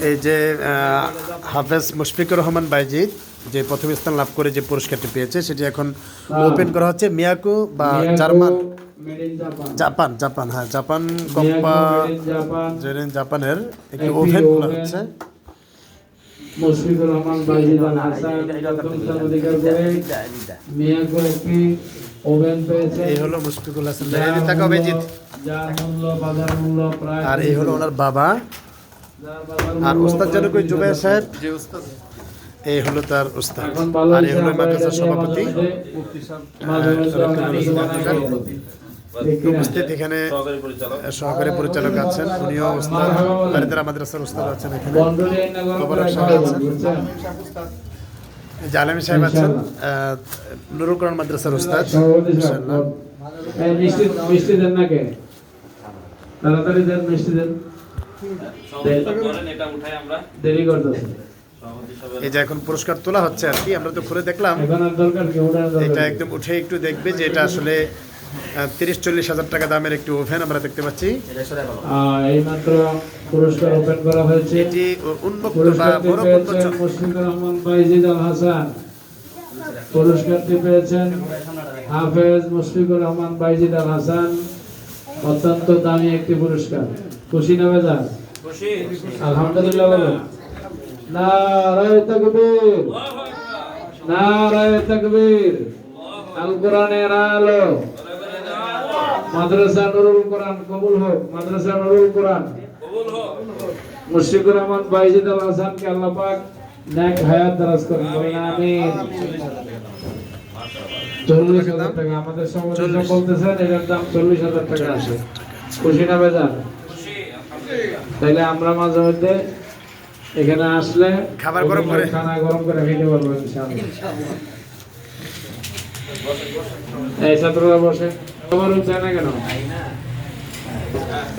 এই যে হাফেজ মুশফিকুর রহমান বাইজিদ যে প্রথম স্থান লাভ করে যে পুরস্কারটি পেয়েছে সেটি এখন ওপেন করা হচ্ছে। মিয়াকো বা জার্মান জাপান হ্যাঁ জাপান জাপানের একটি ওভেন খোলা হচ্ছে। মুশফিকুর রহমান বাইজিদ আল হাসান প্রথম স্থান অধিকার করে মিয়াকো একটি ওভেন পেয়েছে। এই হলো মুশফিকুল হাসান বাইজিদ, যার মূল্য বাজার মূল্য প্রায়, আর এই হলো ওনার বাবা, আর ওস্তাদ জনকই জুবাইর সাহেব যে ওস্তাদ, এই হলো তার ওস্তাদ, আর এই হলো মাদ্রাসার সভাপতি উপস্থিত এখানে সহকারী পরিচালক আছেন, উনিও ওস্তাদ, বারিদারা মাদ্রাসার ওস্তাদ আছেন এখানে, জালামি সাহেব আছেন, নুরুল কোরআন মাদ্রাসার ওস্তাদ। মিষ্টি দেন না কে, তাড়াতাড়ি দেন, মিষ্টি দেন, দেরি করতেছে। এই যে এখন পুরস্কার তোলা হচ্ছে আর কি, আমরা তো ঘুরে দেখলাম, এটা একদম উঠে একটু দেখবে যে এটা আসলে 30-40 হাজার টাকা দামের একটি ওভেন আমরা দেখতে পাচ্ছি। এইমাত্র পুরস্কার ওপেন করা হয়েছে। এটি উন্মুক্ত বা বড় মুশফিকুর রহমান বাইজিদ আল হাসান পুরস্কারটি পেয়েছেন। হাফেজ মুশফিকুর রহমান বাইজিদ আল হাসান, অত্যন্ত দামি একটি পুরস্কার। খুশি না বেজার? খুশি, আলহামদুলিল্লাহ বলেন। নারায়ে তাকবীর, নারায়ে তাকবীর। আল কোরআনের আলো, মাদ্রাসা নুরুল কোরআন কবুল হোক, মাদ্রাসা নুরুল কোরআন কবুল হোক। মুশফিকুর রহমান বাইজিদ আল হাসানকে আল্লাহ পাক নেক হায়াত দারাজ করুন, বলেন আমিন। 40,000 টাকা আমাদের সমাজে বলতেছেন, এর দাম 40,000 টাকা আছে। খুশি না বেজার? খুশি, আলহামদুলিল্লাহ। তাইলে আমরা মাঝে মধ্যে এখানে আসলে খাবার গরম করে, খানা গরম করে খেতে পারবো ইনশাআল্লাহ। এই ছাত্ররা বসে, তোমার হচ্ছে না কেন?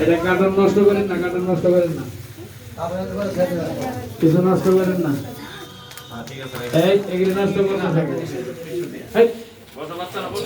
এটা কার্টন নষ্ট করেন না, কার্টন নষ্ট করেন না, কিছু নষ্ট করেন না। এই এগুলি নষ্ট করেন না।